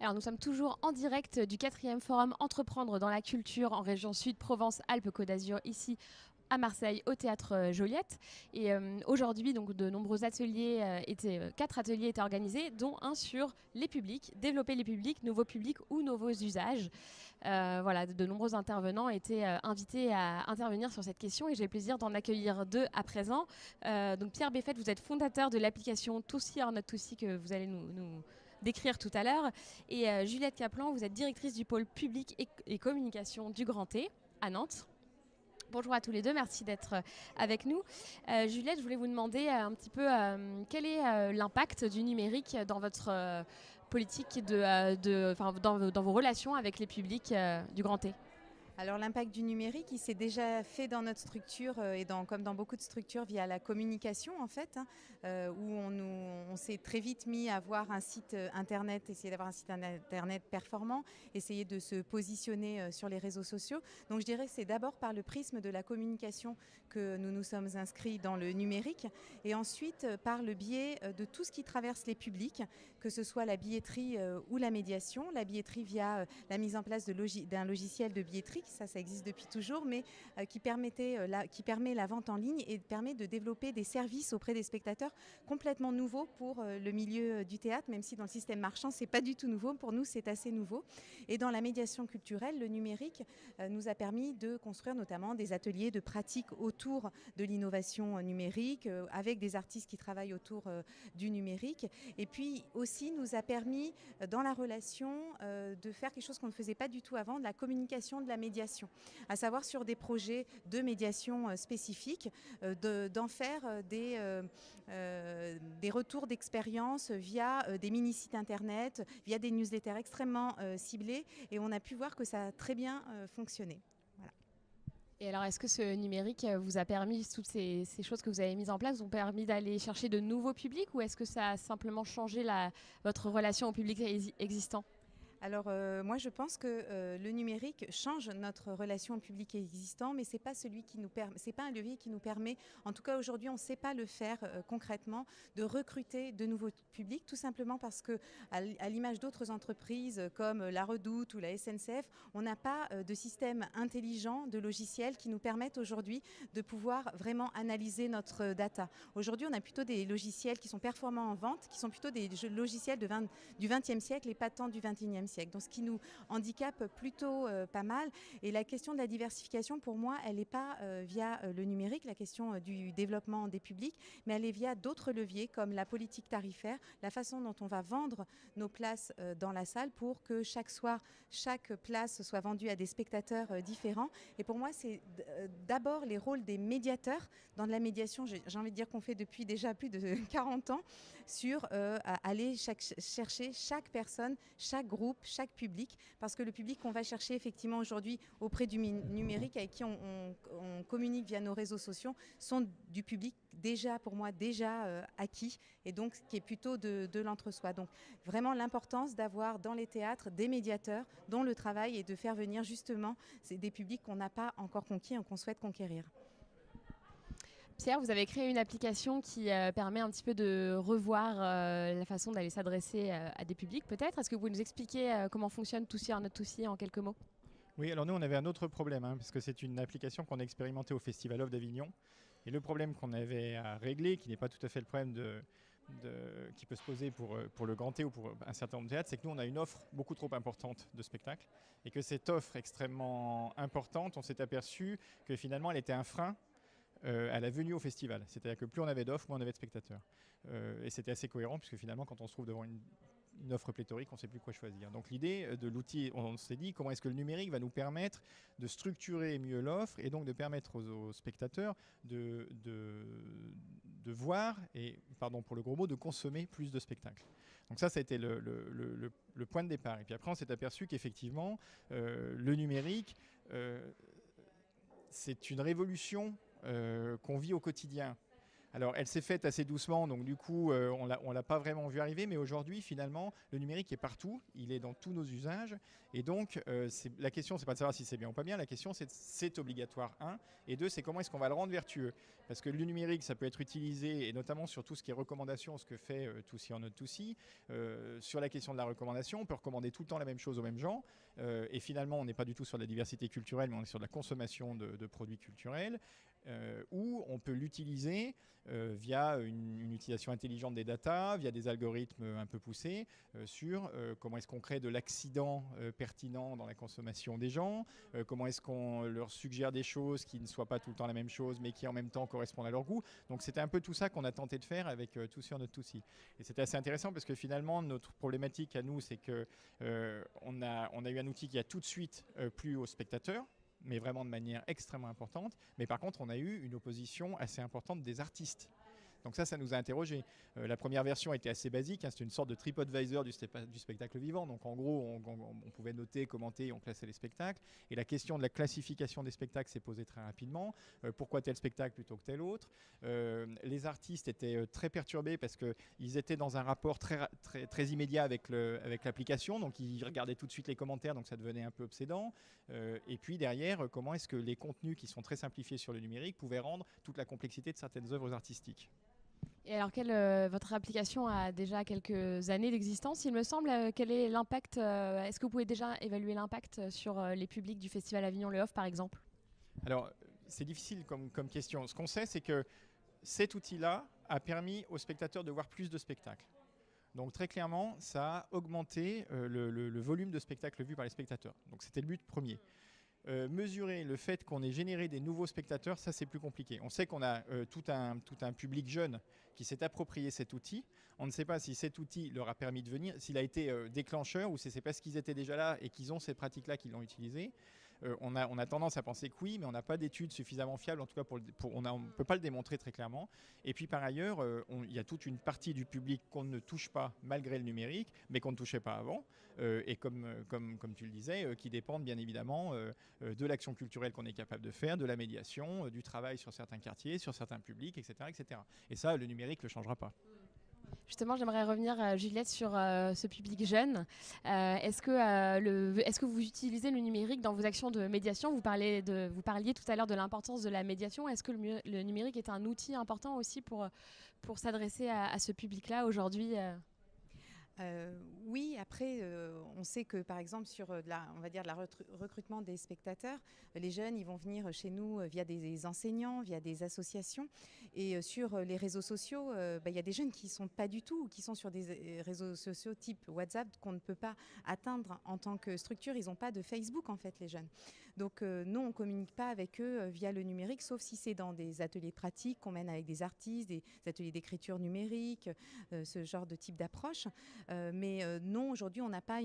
Alors nous sommes toujours en direct du 4e forum Entreprendre dans la culture en région Sud, Provence-Alpes-Côte d'Azur, ici à Marseille, au théâtre Joliette. Et aujourd'hui, donc, de nombreux ateliers quatre ateliers étaient organisés, dont un sur les publics, développer les publics, nouveaux publics ou nouveaux usages. Voilà, de nombreux intervenants étaient invités à intervenir sur cette question et j'ai le plaisir d'en accueillir deux à présent. Donc Pierre Beffet, vous êtes fondateur de l'application Toussi or Not Toussi que vous allez nous décrire tout à l'heure. Et Juliette Kaplan, vous êtes directrice du pôle public et communication du Grand T à Nantes. Bonjour à tous les deux, merci d'être avec nous. Juliette, je voulais vous demander un petit peu quel est l'impact du numérique dans votre politique, dans vos relations avec les publics du Grand T. Alors l'impact du numérique, il s'est déjà fait dans notre structure comme dans beaucoup de structures via la communication en fait, où on s'est très vite mis à avoir un site internet, essayer d'avoir un site internet performant, essayer de se positionner sur les réseaux sociaux. Donc je dirais que c'est d'abord par le prisme de la communication que nous nous sommes inscrits dans le numérique et ensuite par le biais de tout ce qui traverse les publics, que ce soit la billetterie ou la médiation. La billetterie via la mise en place d'un logiciel de billetterie, ça existe depuis toujours, mais qui permet la vente en ligne et permet de développer des services auprès des spectateurs complètement nouveaux pour le milieu du théâtre, même si dans le système marchand, c'est pas du tout nouveau. Pour nous, c'est assez nouveau. Et dans la médiation culturelle, le numérique nous a permis de construire notamment des ateliers de pratique autour de l'innovation numérique, avec des artistes qui travaillent autour du numérique. Et puis aussi nous a permis, dans la relation, de faire quelque chose qu'on ne faisait pas du tout avant, de la communication, de la médiation, à savoir sur des projets de médiation spécifiques, d'en faire des retours d'expérience via des mini-sites internet, via des newsletters extrêmement ciblés, et on a pu voir que ça a très bien fonctionné. Voilà. Et alors, est-ce que ce numérique vous a permis, toutes ces choses que vous avez mises en place, vous ont permis d'aller chercher de nouveaux publics ou est-ce que ça a simplement changé votre relation au public existant ? Alors moi je pense que le numérique change notre relation au public existant, mais c'est pas c'est pas un levier qui nous permet, en tout cas aujourd'hui on ne sait pas le faire concrètement, de recruter de nouveaux publics, tout simplement parce que à l'image d'autres entreprises comme la Redoute ou la SNCF, on n'a pas de système intelligent, de logiciels qui nous permettent aujourd'hui de pouvoir vraiment analyser notre data. Aujourd'hui on a plutôt des logiciels qui sont performants en vente, qui sont plutôt des logiciels du XXe siècle et pas tant du XXIe siècle. Donc ce qui nous handicape plutôt pas mal. Et la question de la diversification, pour moi, elle n'est pas via le numérique, la question du développement des publics, mais elle est via d'autres leviers comme la politique tarifaire, la façon dont on va vendre nos places dans la salle pour que chaque soir, chaque place soit vendue à des spectateurs différents. Et pour moi, c'est d'abord les rôles des médiateurs. Dans de la médiation, j'ai envie de dire qu'on fait depuis déjà plus de 40 ans, sur aller chercher chaque personne, chaque groupe, chaque public, parce que le public qu'on va chercher effectivement aujourd'hui auprès du numérique, avec qui on communique via nos réseaux sociaux, sont du public déjà, pour moi, déjà acquis, et donc qui est plutôt de l'entre-soi. Donc vraiment l'importance d'avoir dans les théâtres des médiateurs dont le travail est de faire venir justement des publics qu'on n'a pas encore conquis et qu'on souhaite conquérir. Pierre, vous avez créé une application qui permet un petit peu de revoir la façon d'aller s'adresser à des publics, peut-être. Est-ce que vous pouvez nous expliquer comment fonctionne Toussi or Not Toussi en quelques mots ? Oui, alors nous, on avait un autre problème, parce que c'est une application qu'on a expérimentée au Festival of d'Avignon. Et le problème qu'on avait à régler, qui n'est pas tout à fait le problème qui peut se poser pour le Grand T ou pour un certain nombre de théâtres, c'est que nous, on a une offre beaucoup trop importante de spectacles. Et que cette offre extrêmement importante, on s'est aperçu que finalement, elle était un frein à la venue au festival. C'est-à-dire que plus on avait d'offres, moins on avait de spectateurs. Et c'était assez cohérent, puisque finalement, quand on se trouve devant une offre pléthorique, on ne sait plus quoi choisir. Donc l'idée de l'outil, on s'est dit comment est-ce que le numérique va nous permettre de structurer mieux l'offre et donc de permettre aux spectateurs de voir et, pardon pour le gros mot, de consommer plus de spectacles. Donc ça a été le point de départ. Et puis après, on s'est aperçu qu'effectivement, le numérique, c'est une révolution qu'on vit au quotidien. Alors, elle s'est faite assez doucement, donc du coup, on l'a pas vraiment vu arriver. Mais aujourd'hui, finalement, le numérique est partout, il est dans tous nos usages. Et donc, la question, c'est pas de savoir si c'est bien ou pas bien. La question, c'est obligatoire, un. Et deux, c'est comment est-ce qu'on va le rendre vertueux. Parce que le numérique, ça peut être utilisé, et notamment sur tout ce qui est recommandation, ce que fait Tootsie or Not Tootsie. Sur la question de la recommandation, on peut recommander tout le temps la même chose aux mêmes gens. Et finalement, on n'est pas du tout sur la diversité culturelle, mais on est sur de la consommation de produits culturels. Où on peut l'utiliser via une utilisation intelligente des datas, via des algorithmes un peu poussés sur comment est-ce qu'on crée de l'accident pertinent dans la consommation des gens, comment est-ce qu'on leur suggère des choses qui ne soient pas tout le temps la même chose, mais qui en même temps correspondent à leur goût. Donc c'était un peu tout ça qu'on a tenté de faire avec Tootsie or Not Tootsie. Et c'était assez intéressant parce que finalement, notre problématique à nous, c'est que on a eu un outil qui a tout de suite plu aux spectateurs, mais vraiment de manière extrêmement importante. Mais par contre, on a eu une opposition assez importante des artistes. Donc ça nous a interrogés. La première version était assez basique, hein, c'était une sorte de TripAdvisor du spectacle vivant. Donc en gros, on pouvait noter, commenter, on classait les spectacles. Et la question de la classification des spectacles s'est posée très rapidement. Pourquoi tel spectacle plutôt que tel autre? Les artistes étaient très perturbés parce qu'ils étaient dans un rapport très immédiat avec l'application. Donc ils regardaient tout de suite les commentaires, donc ça devenait un peu obsédant. Et puis derrière, comment est-ce que les contenus qui sont très simplifiés sur le numérique pouvaient rendre toute la complexité de certaines œuvres artistiques? Et alors, votre application a déjà quelques années d'existence, il me semble. Quel est l'impact Est-ce que vous pouvez déjà évaluer l'impact sur les publics du Festival Avignon Le Off, par exemple? Alors, c'est difficile comme question. Ce qu'on sait, c'est que cet outil-là a permis aux spectateurs de voir plus de spectacles. Donc très clairement, ça a augmenté le volume de spectacles vus par les spectateurs. Donc c'était le but premier. Mesurer le fait qu'on ait généré des nouveaux spectateurs, ça c'est plus compliqué. On sait qu'on a tout un public jeune qui s'est approprié cet outil. On ne sait pas si cet outil leur a permis de venir, s'il a été déclencheur ou si c'est parce qu'ils étaient déjà là et qu'ils ont cette pratique-là qu'ils l'ont utilisé. On a tendance à penser que oui, mais on n'a pas d'études suffisamment fiables, en tout cas on ne peut pas le démontrer très clairement. Et puis par ailleurs, il y a toute une partie du public qu'on ne touche pas malgré le numérique, mais qu'on ne touchait pas avant, et comme tu le disais, qui dépendent bien évidemment de l'action culturelle qu'on est capable de faire, de la médiation, du travail sur certains quartiers, sur certains publics, etc., etc. Et ça, le numérique ne le changera pas. Justement, j'aimerais revenir, Juliette, sur ce public jeune. Est-ce que vous utilisez le numérique dans vos actions de médiation? Vous parliez tout à l'heure de l'importance de la médiation. Est-ce que le numérique est un outil important aussi pour s'adresser à ce public-là aujourd'hui? Oui, après, on sait que par exemple sur on va dire recrutement des spectateurs, les jeunes, ils vont venir chez nous via des enseignants, via des associations. Et sur les réseaux sociaux, il y a des jeunes qui ne sont pas du tout, ou qui sont sur des réseaux sociaux type WhatsApp qu'on ne peut pas atteindre en tant que structure. Ils n'ont pas de Facebook en fait, les jeunes. Donc nous, on ne communique pas avec eux via le numérique, sauf si c'est dans des ateliers pratiques qu'on mène avec des artistes, des ateliers d'écriture numérique, ce genre de type d'approche. Mais non, aujourd'hui, on n'a pas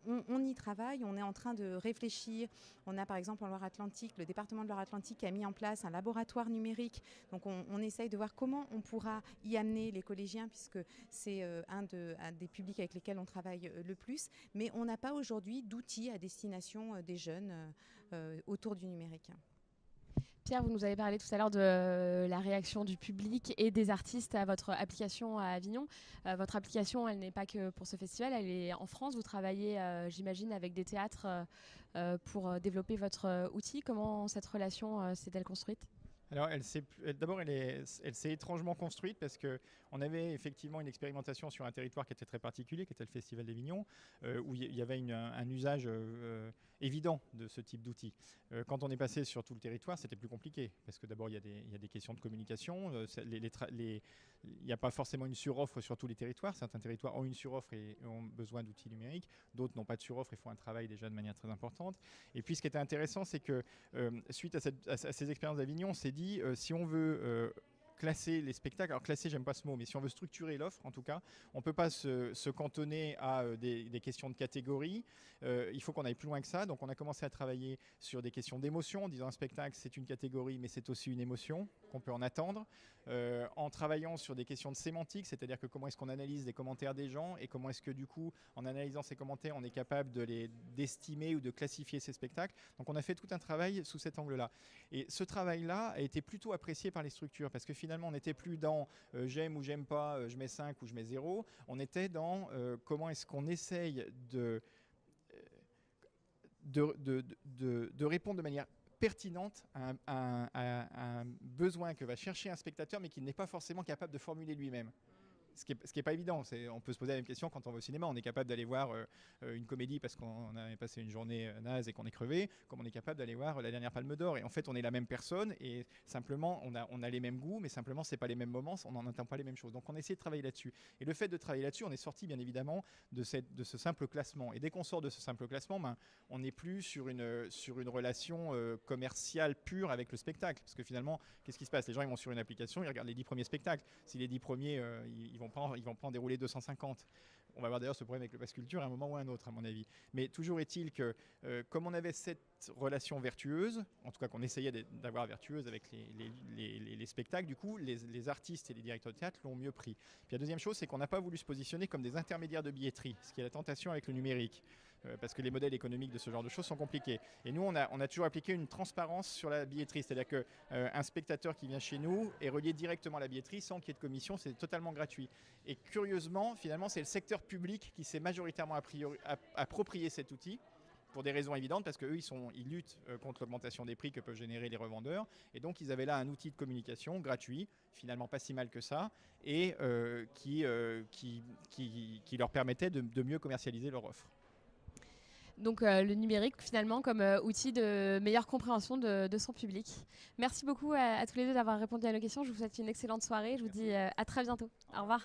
on y travaille, on est en train de réfléchir. On a par exemple en Loire-Atlantique, le département de Loire-Atlantique qui a mis en place un laboratoire numérique. Donc on essaye de voir comment on pourra y amener les collégiens, puisque c'est un des publics avec lesquels on travaille le plus. Mais on n'a pas aujourd'hui d'outils à destination des jeunes autour du numérique. Pierre, vous nous avez parlé tout à l'heure de la réaction du public et des artistes à votre application à Avignon. Votre application, elle n'est pas que pour ce festival, elle est en France. Vous travaillez, j'imagine, avec des théâtres pour développer votre outil. Comment cette relation s'est-elle construite ? Alors, d'abord, elle s'est étrangement construite parce qu'on avait effectivement une expérimentation sur un territoire qui était très particulier, qui était le Festival d'Avignon, où il y avait un usage évident de ce type d'outils. Quand on est passé sur tout le territoire, c'était plus compliqué parce que d'abord, il y a des questions de communication. Il n'y a pas forcément une suroffre sur tous les territoires. Certains territoires ont une suroffre et ont besoin d'outils numériques. D'autres n'ont pas de suroffre et font un travail déjà de manière très importante. Et puis, ce qui était intéressant, c'est que suite à ces expériences d'Avignon, on s'est dit, si on veut classer les spectacles, alors classer, j'aime pas ce mot, mais si on veut structurer l'offre, en tout cas, on ne peut pas se cantonner à des questions de catégorie. Il faut qu'on aille plus loin que ça. Donc, on a commencé à travailler sur des questions d'émotion, en disant un spectacle, c'est une catégorie, mais c'est aussi une émotion qu'on peut en attendre. En travaillant sur des questions de sémantique, c'est-à-dire que comment est-ce qu'on analyse les commentaires des gens et comment est-ce que du coup, en analysant ces commentaires, on est capable d'estimer ou de classifier ces spectacles. Donc on a fait tout un travail sous cet angle-là. Et ce travail-là a été plutôt apprécié par les structures parce que finalement, finalement on n'était plus dans j'aime ou j'aime pas, je mets 5 ou je mets 0. On était dans comment est-ce qu'on essaye de répondre de manière pertinente à un besoin que va chercher un spectateur, mais qu'il n'est pas forcément capable de formuler lui-même. Ce qui est pas évident. On peut se poser la même question quand on va au cinéma. On est capable d'aller voir une comédie parce qu'on a passé une journée naze et qu'on est crevé, comme on est capable d'aller voir La Dernière Palme d'Or. Et en fait, on est la même personne et simplement, on a les mêmes goûts, mais simplement, c'est pas les mêmes moments, on n'en entend pas les mêmes choses. Donc, on essaie de travailler là-dessus. Et le fait de travailler là-dessus, on est sorti, bien évidemment, de ce simple classement. Et dès qu'on sort de ce simple classement, on n'est plus sur une relation commerciale pure avec le spectacle. Parce que finalement, qu'est-ce qui se passe? Les gens, ils vont sur une application, ils regardent les 10 premiers spectacles. Si les 10 premiers, ils vont pas en dérouler 250. On va avoir d'ailleurs ce problème avec le pass culture à un moment ou à un autre, à mon avis. Mais toujours est-il que, comme on avait cette relation vertueuse, en tout cas qu'on essayait d'avoir vertueuse avec les spectacles, du coup, les artistes et les directeurs de théâtre l'ont mieux pris. Puis la deuxième chose, c'est qu'on n'a pas voulu se positionner comme des intermédiaires de billetterie, ce qui est la tentation avec le numérique. Parce que les modèles économiques de ce genre de choses sont compliqués. Et nous, on a toujours appliqué une transparence sur la billetterie. C'est-à-dire qu'un spectateur qui vient chez nous est relié directement à la billetterie sans qu'il y ait de commission, c'est totalement gratuit. Et curieusement, finalement, c'est le secteur public qui s'est majoritairement approprié cet outil, pour des raisons évidentes, parce qu'eux, ils luttent contre l'augmentation des prix que peuvent générer les revendeurs. Et donc, ils avaient là un outil de communication gratuit, finalement pas si mal que ça, et qui leur permettait de mieux commercialiser leur offre. Donc le numérique finalement comme outil de meilleure compréhension de son public. Merci beaucoup à tous les deux d'avoir répondu à nos questions. Je vous souhaite une excellente soirée. Je vous dis à très bientôt. Au revoir.